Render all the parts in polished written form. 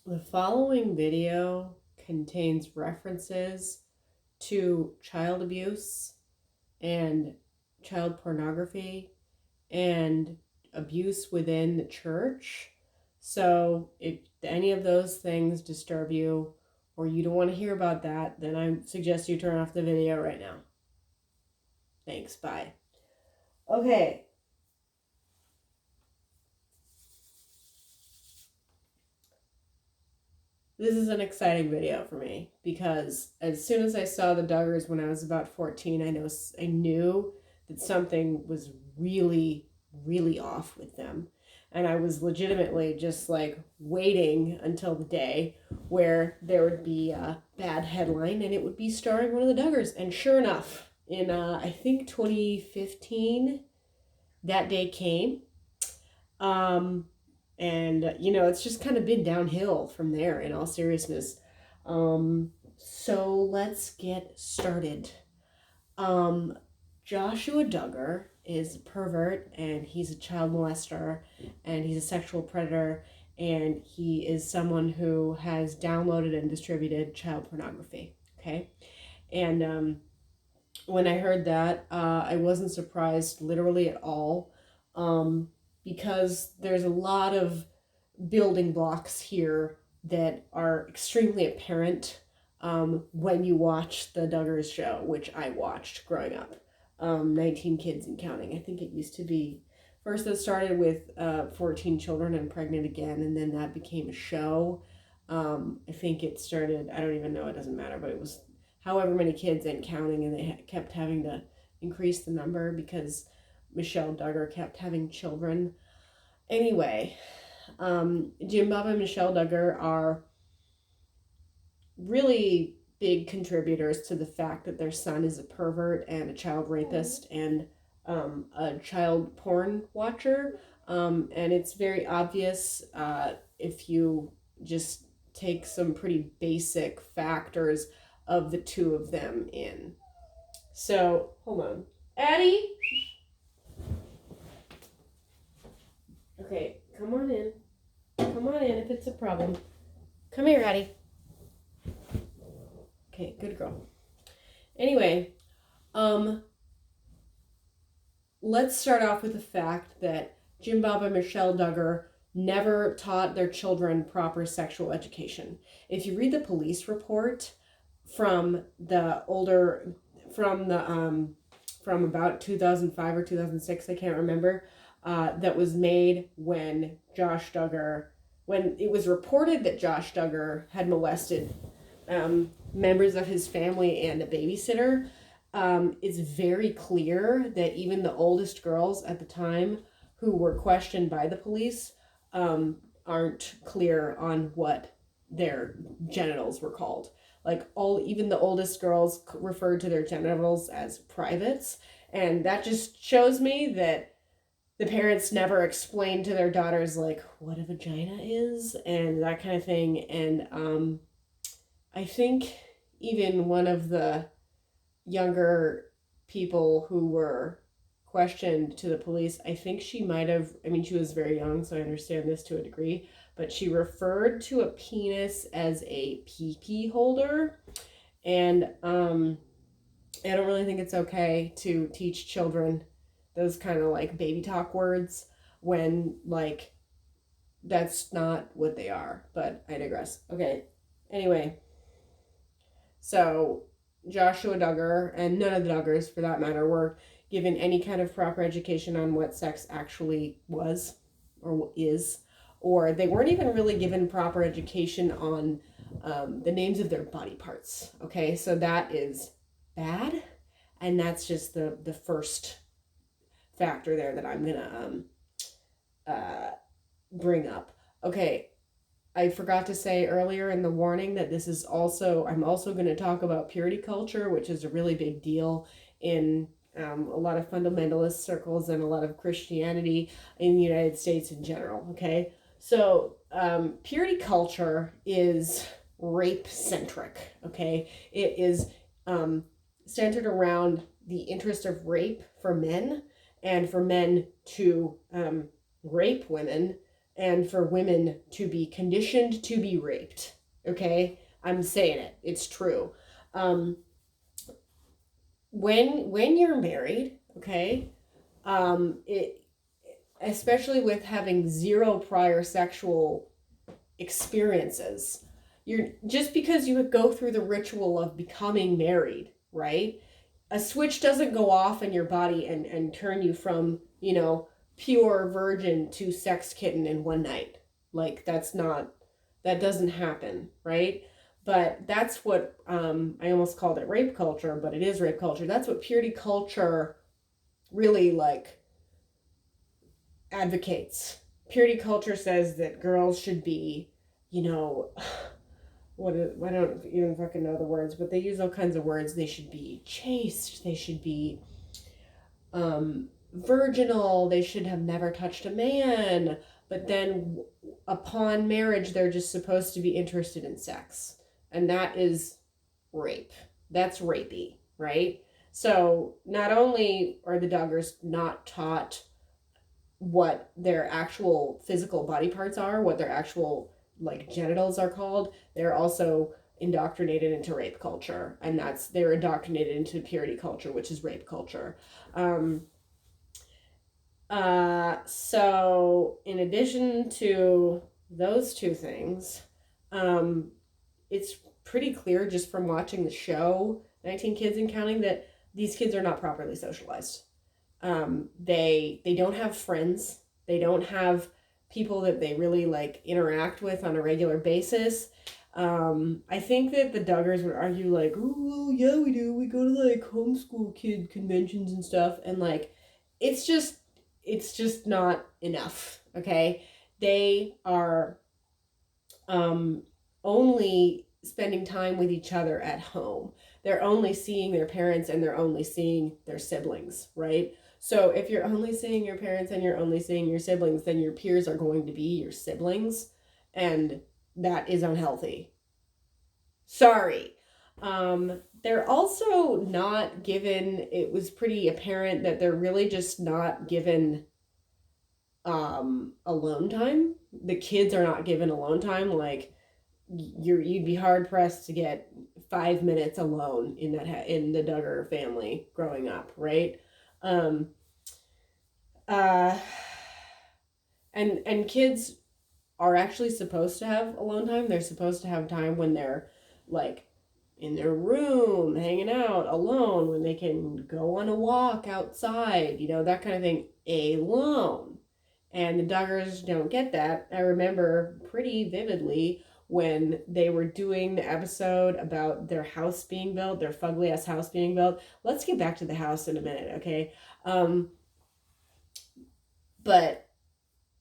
The following video contains references to child abuse and child pornography and abuse within the church. So if any of those things disturb you or you don't want to hear about that, then I suggest you turn off the video right now. Thanks, bye. Okay. This is an exciting video for me because as soon as I saw the Duggars when I was about 14, I knew that something was really, really off with them. And I was legitimately just like waiting until the day where there would be a bad headline and it would be starring one of the Duggars. And sure enough, in I think 2015, that day came. And it's just kind of been downhill from there, in all seriousness. So let's get started. Joshua Duggar is a pervert, and he's a child molester, and he's a sexual predator, and he is someone who has downloaded and distributed child pornography. Okay, and when I heard that, I wasn't surprised literally at all. Because there's a lot of building blocks here that are extremely apparent when you watch the Duggars show, which I watched growing up. 19 Kids and Counting. I think it used to be, first it started with 14 Children and Pregnant Again, and then that became a show. I think it started, I don't even know, it doesn't matter, but it was however many kids and counting, and they kept having to increase the number because Michelle Duggar kept having children. Anyway, JimBob and Michelle Duggar are really big contributors to the fact that their son is a pervert and a child rapist and a child porn watcher. And it's very obvious if you just take some pretty basic factors of the two of them in. So, hold on. Addie? Okay, come on in. Come on in if it's a problem. Come here, Addie. Okay, good girl. Anyway, let's start off with the fact that JimBob and Michelle Duggar never taught their children proper sexual education. If you read the police report from about 2005 or 2006, I can't remember, that was made when it was reported that Josh Duggar had molested members of his family and a babysitter. It's very clear that even the oldest girls at the time who were questioned by the police aren't clear on what their genitals were called. Even the oldest girls referred to their genitals as privates, and that just shows me that the parents never explained to their daughters what a vagina is and that kind of thing. And I think even one of the younger people who were questioned to the police, I think she was very young, so I understand this to a degree, but she referred to a penis as a pee-pee holder. And I don't really think it's okay to teach children those kind of baby talk words when that's not what they are, but I digress. Okay, anyway, so Joshua Duggar, and none of the Duggars for that matter, were given any kind of proper education on what sex actually was or is, or they weren't even really given proper education on the names of their body parts. Okay, so that is bad, and that's just the first factor there that I'm gonna bring up. Okay, I forgot to say earlier in the warning that I'm also going to talk about purity culture, which is a really big deal in a lot of fundamentalist circles and a lot of Christianity in the United States in general. Okay, so purity culture is rape centric. Okay, it is centered around the interest of rape for men, and for men to rape women and for women to be conditioned to be raped. Okay? I'm saying it. It's true. When you're married, okay, it, especially with having zero prior sexual experiences, you're just because you go through the ritual of becoming married, right? A switch doesn't go off in your body and turn you from, pure virgin to sex kitten in one night. Like, that doesn't happen, right? But that's what, I almost called it rape culture, but it is rape culture. That's what purity culture really, like, advocates. Purity culture says that girls should be, I don't even fucking know the words, but they use all kinds of words. They should be chaste. They should be virginal. They should have never touched a man. But then upon marriage, they're just supposed to be interested in sex. And that is rape. That's rapey, right? So not only are the Duggars not taught what their actual physical body parts are, what their actual like genitals are called, they're also indoctrinated into rape culture, and they're indoctrinated into purity culture, which is rape culture. So in addition to those two things, it's pretty clear just from watching the show 19 Kids and Counting that these kids are not properly socialized. They don't have friends. They don't have people that they really like interact with on a regular basis. I think that the Duggars would argue like, oh, well, yeah, we do. We go to like homeschool kid conventions and stuff. And like, it's just not enough. Okay. They are, only spending time with each other at home. They're only seeing their parents and they're only seeing their siblings, right? So if you're only seeing your parents and you're only seeing your siblings, then your peers are going to be your siblings, and that is unhealthy. Sorry. They're also not given, it was pretty apparent that they're really just not given alone time. The kids are not given alone time. Like, you'd be hard pressed to get 5 minutes alone in the Duggar family growing up, right? And kids are actually supposed to have alone time. They're supposed to have time when they're like in their room hanging out alone, when they can go on a walk outside, that kind of thing, alone. And the Duggars don't get that. I remember pretty vividly when they were doing the episode about their house being built, their fugly ass house being built. Let's get back to the house in a minute, okay? But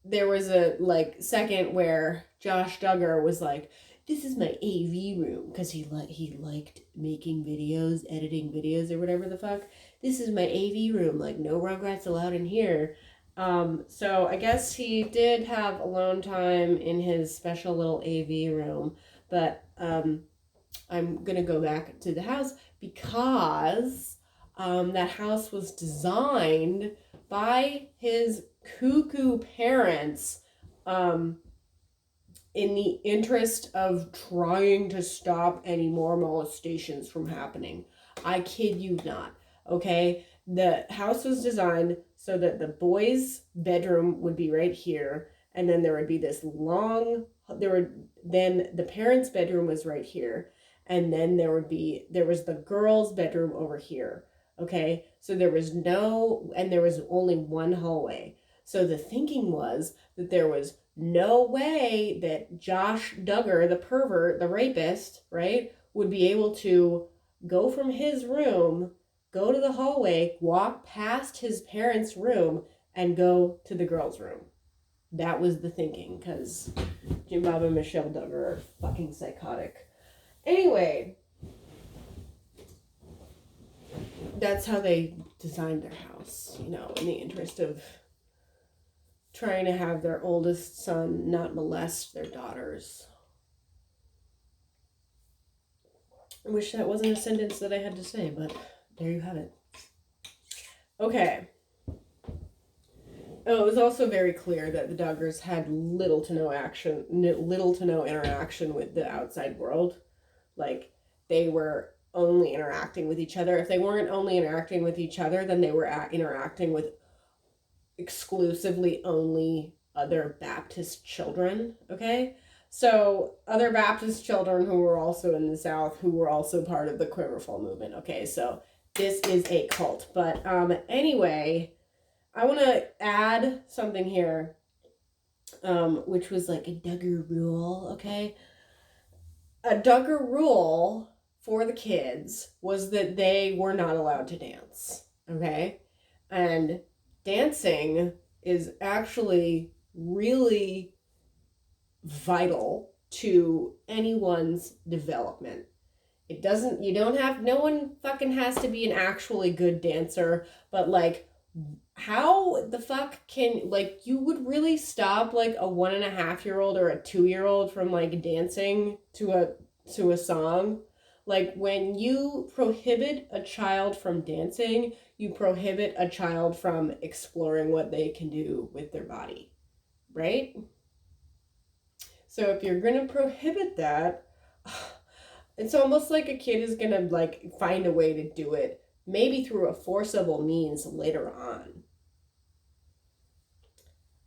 there was a second where Josh Duggar was like, this is my AV room, because he liked making videos, editing videos or whatever the fuck. This is my AV room, like no Rugrats allowed in here. So I guess he did have alone time in his special little AV room, but I'm gonna go back to the house because that house was designed by his cuckoo parents in the interest of trying to stop any more molestations from happening. I kid you not, okay? The house was designed so that the boys' bedroom would be right here, and then there would be this then the parents' bedroom was right here, and then there was the girls' bedroom over here, okay? So there was only one hallway. So the thinking was that there was no way that Josh Duggar, the pervert, the rapist, right, would be able to go from his room, go to the hallway, walk past his parents' room, and go to the girls' room. That was the thinking, because JimBob and Michelle Duggar are fucking psychotic. Anyway, that's how they designed their house, in the interest of trying to have their oldest son not molest their daughters. I wish that wasn't a sentence that I had to say, but there you have it. Okay. Oh, it was also very clear that the Duggars had little to no interaction with the outside world. Like, they were only interacting with each other. If they weren't only interacting with each other, then they were interacting with exclusively only other Baptist children, okay? So, other Baptist children who were also in the South, who were also part of the Quiverful movement, okay? So, this is a cult. But anyway, I want to add something here, which was like a Duggar rule, okay? A Duggar rule for the kids was that they were not allowed to dance, okay? And dancing is actually really vital to anyone's development. It doesn't, you don't have, no one fucking has to be an actually good dancer, but like, how the fuck can, like, you would really stop like a 1.5-year-old or a 2-year-old from like dancing to a song? Like, when you prohibit a child from dancing, you prohibit a child from exploring what they can do with their body, right? So if you're gonna prohibit that, it's almost like a kid is gonna like find a way to do it, maybe through a forcible means later on.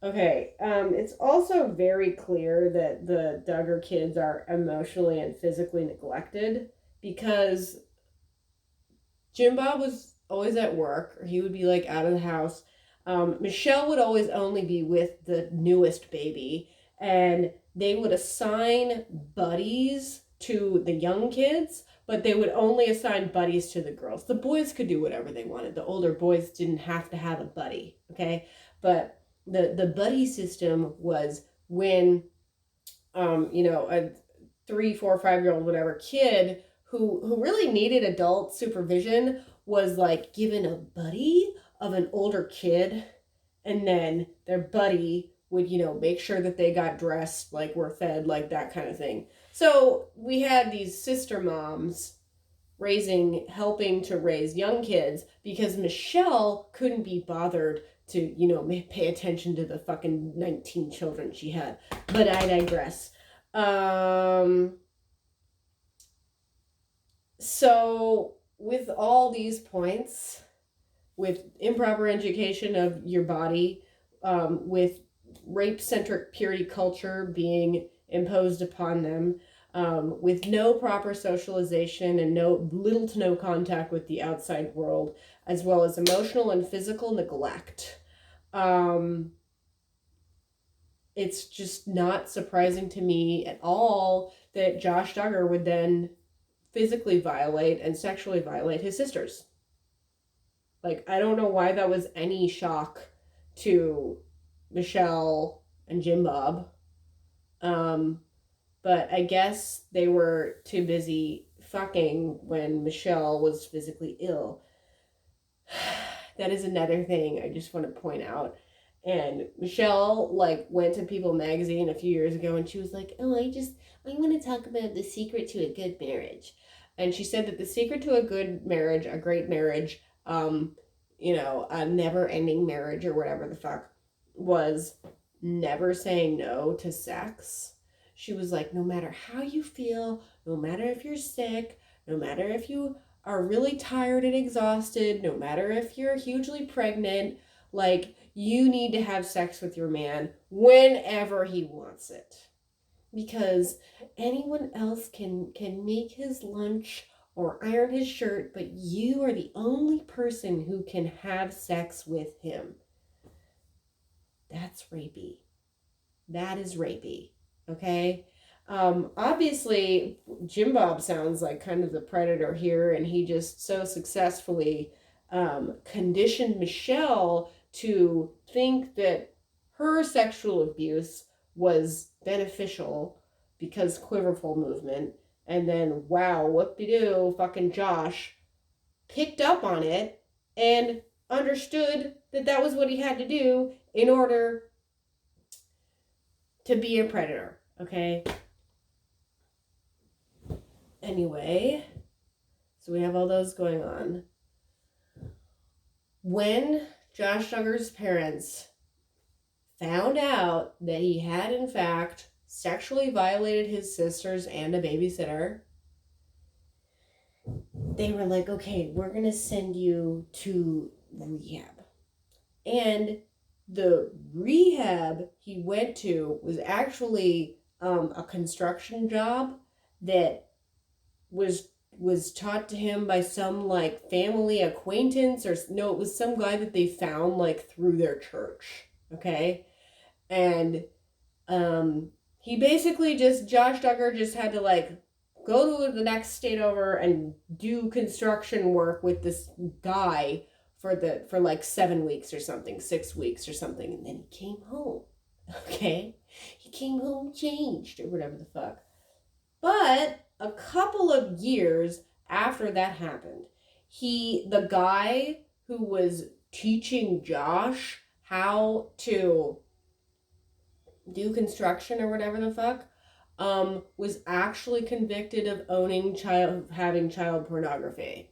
Okay, it's also very clear that the Duggar kids are emotionally and physically neglected because JimBob was always at work, or he would be like out of the house. Michelle would always only be with the newest baby, and they would assign buddies to the young kids, but they would only assign buddies to the girls. The boys could do whatever they wanted. The older boys didn't have to have a buddy, okay? But the buddy system was when, a 3, 4, 5-year-old, whatever kid who really needed adult supervision was like given a buddy of an older kid, and then their buddy would make sure that they got dressed, like were fed, like that kind of thing. So we had these sister moms helping to raise young kids because Michelle couldn't be bothered to pay attention to the fucking 19 children she had. But I digress. So with all these points, with improper education of your body, with rape-centric purity culture being imposed upon them, with no proper socialization and little to no contact with the outside world, as well as emotional and physical neglect. It's just not surprising to me at all that Josh Duggar would then physically violate and sexually violate his sisters. Like, I don't know why that was any shock to Michelle and JimBob. But I guess they were too busy fucking when Michelle was physically ill. That is another thing I just want to point out. And Michelle, like, went to People magazine a few years ago and she was like, oh, I want to talk about the secret to a good marriage. And she said that the secret to a good marriage, a great marriage, a never-ending marriage or whatever the fuck, was never saying no to sex. She was like, no matter how you feel, no matter if you're sick, no matter if you are really tired and exhausted, no matter if you're hugely pregnant, like, you need to have sex with your man whenever he wants it. Because anyone else can make his lunch or iron his shirt, but you are the only person who can have sex with him. That's rapey. That is rapey. Okay? Obviously, JimBob sounds like kind of the predator here, and he just so successfully conditioned Michelle to think that her sexual abuse was beneficial because Quiverful movement, and then, wow, whoop-de-doo, fucking Josh picked up on it and understood that that was what he had to do in order to be a predator, okay? Anyway, so we have all those going on. When Josh Duggar's parents found out that he had, in fact, sexually violated his sisters and a babysitter, they were like, okay, we're going to send you to rehab. And the rehab he went to was actually a construction job that was taught to him by some like family acquaintance, or no, it was some guy that they found like through their church. Okay. And he basically just, Josh Duggar just had to like go to the next state over and do construction work with this guy for like 7 weeks or something, 6 weeks or something, and then he came home. Okay, he came home changed or whatever the fuck. But a couple of years after that happened, the guy who was teaching Josh how to do construction or whatever the fuck, was actually convicted of having child pornography.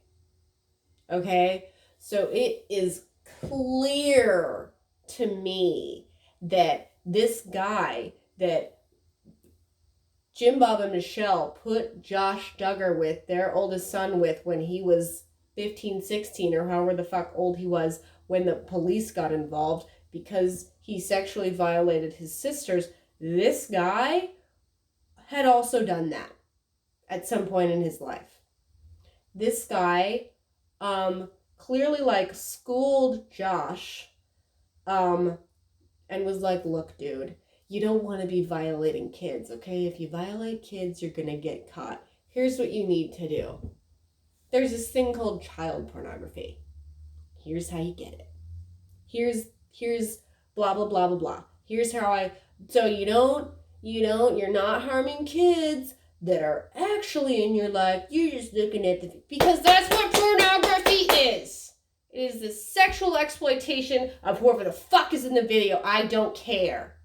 Okay? So it is clear to me that this guy that JimBob and Michelle put Josh Duggar with, their oldest son with, when he was 15, 16, or however the fuck old he was when the police got involved because he sexually violated his sisters, this guy had also done that at some point in his life. This guy clearly like schooled Josh and was like, look, dude, you don't want to be violating kids, okay? If you violate kids, you're going to get caught. Here's what you need to do. There's this thing called child pornography. Here's how you get it. Here's blah, blah, blah, blah, blah. Here's how so you're not harming kids that are actually in your life. You're just looking at because that's what pornography is. It is the sexual exploitation of whoever the fuck is in the video. I don't care.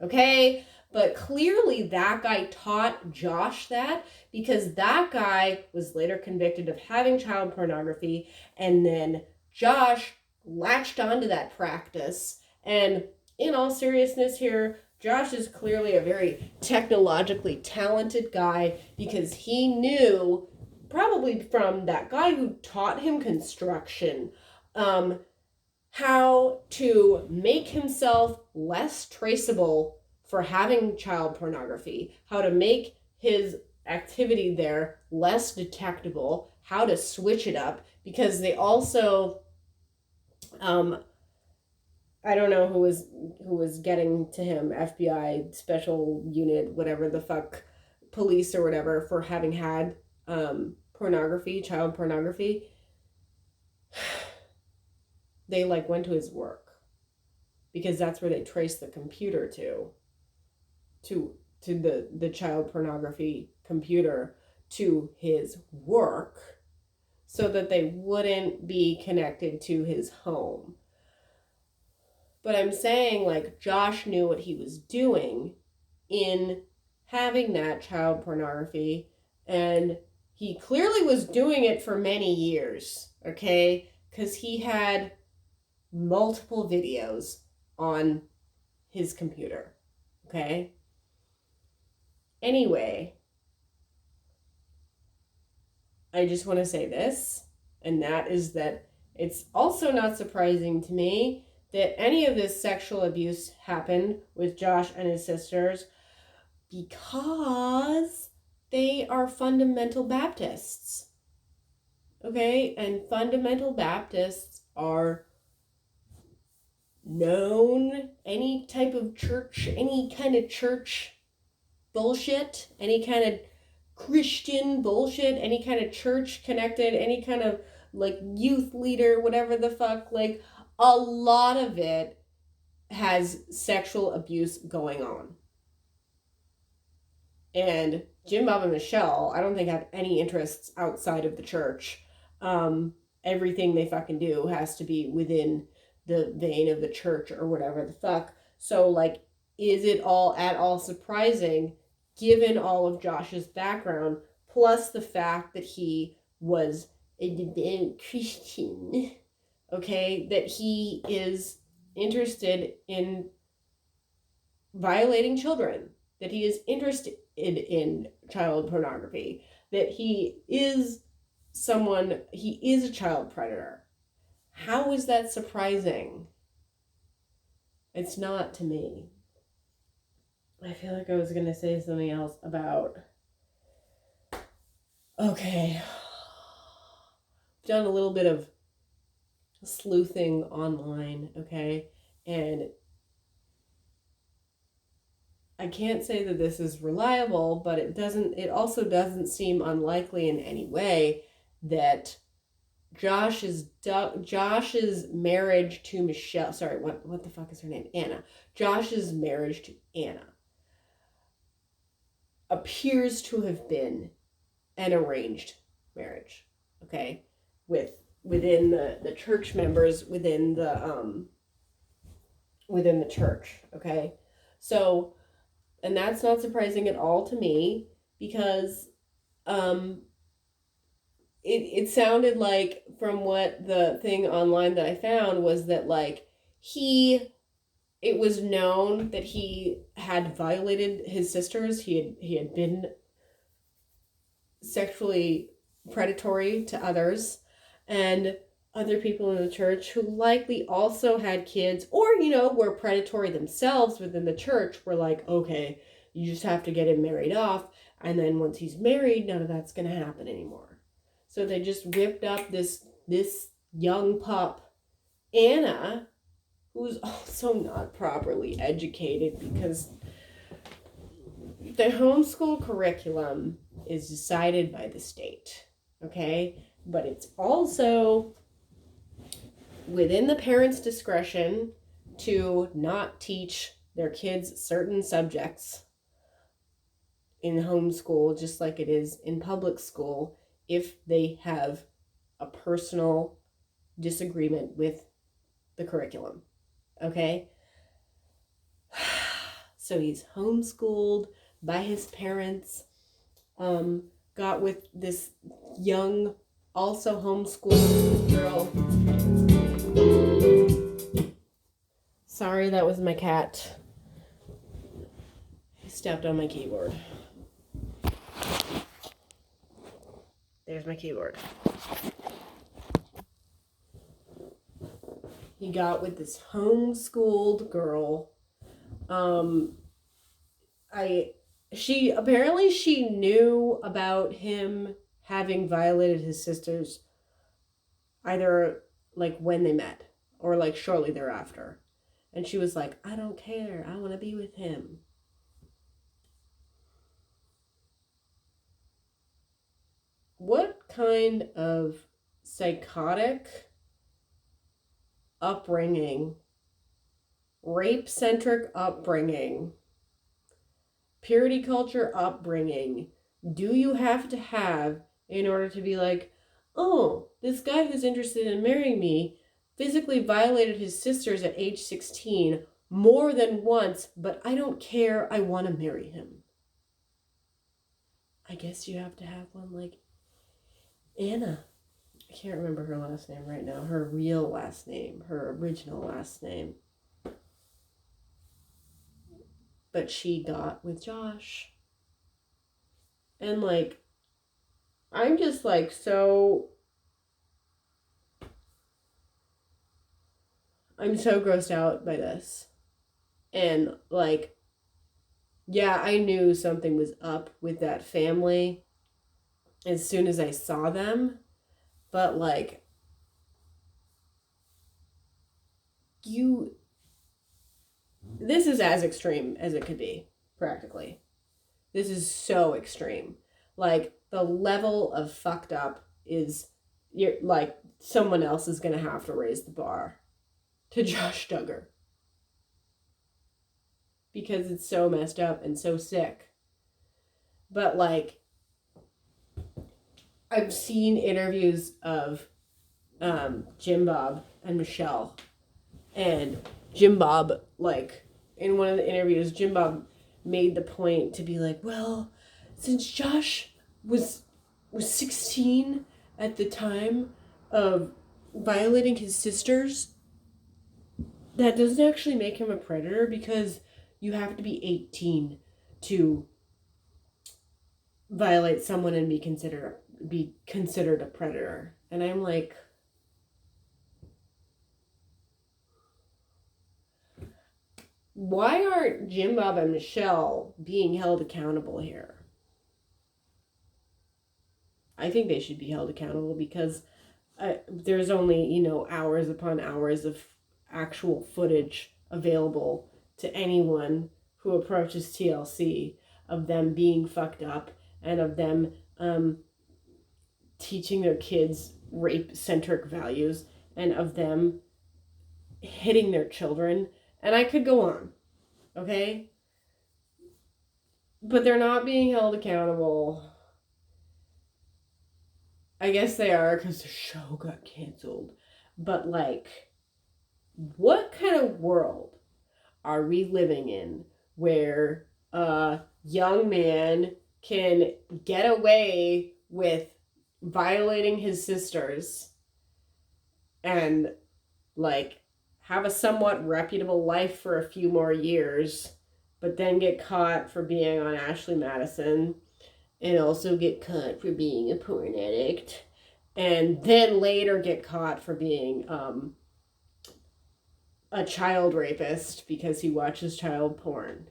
Okay? But clearly that guy taught Josh that because that guy was later convicted of having child pornography, and then Josh latched onto that practice. And in all seriousness here, Josh is clearly a very technologically talented guy because he knew, probably from that guy who taught him construction, how to make himself less traceable for having child pornography, how to make his activity there less detectable, how to switch it up, because they also, I don't know who was getting to him, FBI, special unit, whatever the fuck, police or whatever, for having had pornography, child pornography. They like went to his work because that's where they traced the computer to the child pornography computer to his work so that they wouldn't be connected to his home. But I'm saying, like, Josh knew what he was doing in having that child pornography, and he clearly was doing it for many years, okay? Because he had multiple videos on his computer, okay? Anyway, I just want to say this, and that is that it's also not surprising to me that any of this sexual abuse happened with Josh and his sisters because they are fundamental Baptists. Okay? And fundamental Baptists are known, any type of church, any kind of church bullshit, any kind of Christian bullshit, any kind of church connected, any kind of like youth leader, whatever the fuck, like a lot of it has sexual abuse going on. And JimBob and Michelle, I don't think have any interests outside of the church. Everything they fucking do has to be within the vein of the church or whatever the fuck. So like, is it all at all surprising given all of Josh's background, plus the fact that he was a devout Christian, okay, that he is interested in violating children, that he is interested in child pornography, that he is a child predator. How is that surprising? It's not to me. I feel like I was going to say something else about... Okay. Done a little bit of sleuthing online, okay? And I can't say that this is reliable, but it also doesn't seem unlikely in any way that Josh's marriage to Michelle, sorry, what the fuck is her name? Anna. Josh's marriage to Anna appears to have been an arranged marriage, okay? Within the church members, within the church, okay? So, and that's not surprising at all to me, because it sounded like, from what the thing online that I found was that, like, it was known that he had violated his sisters. He had been sexually predatory to others, and other people in the church who likely also had kids, or, were predatory themselves within the church, were like, okay, you just have to get him married off, and then once he's married, none of that's going to happen anymore. So they just whipped up this young pup, Anna, who's also not properly educated, because the homeschool curriculum is decided by the state, okay? But it's also within the parents' discretion to not teach their kids certain subjects in homeschool, just like it is in public school, if they have a personal disagreement with the curriculum, okay? So he's homeschooled by his parents, got with this young, also homeschooled girl. Sorry, that was my cat. He stepped on my keyboard. There's my keyboard. He got with this homeschooled girl. She knew about him having violated his sisters, either like when they met or like shortly thereafter. And she was like, I don't care. I want to be with him. What kind of psychotic upbringing, rape-centric upbringing, purity culture upbringing do you have to have in order to be like, oh, this guy who's interested in marrying me physically violated his sisters at age 16 more than once, but I don't care, I want to marry him? I guess you have to have one like Anna. I can't remember her last name right now. Her real last name. Her original last name. But she got with Josh. And like, I'm just like I'm so grossed out by this. And like, yeah, I knew something was up with that family as soon as I saw them. But like, this is as extreme as it could be, practically. This is so extreme. Like, the level of fucked up is, you're like, someone else is going to have to raise the bar to Josh Duggar. Because it's so messed up and so sick. But like, I've seen interviews of JimBob and Michelle. And JimBob, like, in one of the interviews, JimBob made the point to be like, well, since Josh was 16 at the time of violating his sisters, that doesn't actually make him a predator, because you have to be 18 to violate someone and be considered a predator. And I'm like, why aren't JimBob and Michelle being held accountable here? I think they should be held accountable because there's only, hours upon hours of actual footage available to anyone who approaches TLC of them being fucked up and of them teaching their kids rape-centric values and of them hitting their children. And I could go on, okay? But they're not being held accountable. I guess they are because the show got canceled. But, like, what kind of world are we living in where a young man can get away with violating his sisters and, like, have a somewhat reputable life for a few more years, but then get caught for being on Ashley Madison and also get caught for being a porn addict, and then later get caught for being a child rapist because he watches child porn.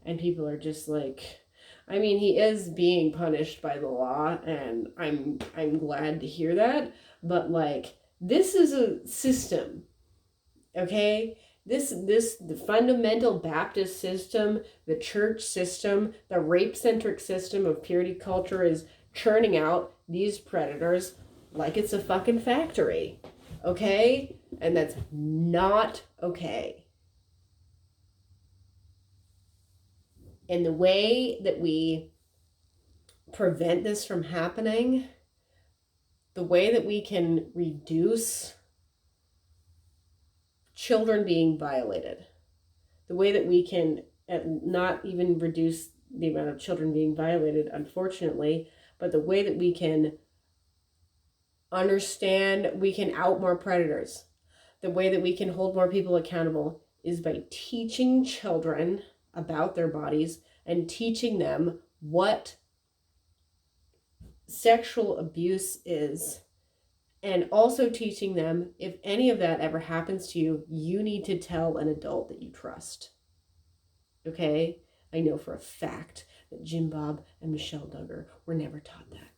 And people are just like, I mean, he is being punished by the law, and I'm glad to hear that, but, like, this is a system, okay? The fundamental Baptist system, the church system, the rape-centric system of purity culture is churning out these predators like it's a fucking factory, okay? And that's not okay. And the way that we prevent this from happening, the way that we can reduce children being violated, the way that we can not even reduce the amount of children being violated, unfortunately, but the way that we can understand, we can out more predators, the way that we can hold more people accountable is by teaching children about their bodies and teaching them what sexual abuse is. And also teaching them, if any of that ever happens to you, you need to tell an adult that you trust. Okay? I know for a fact that JimBob and Michelle Duggar were never taught that.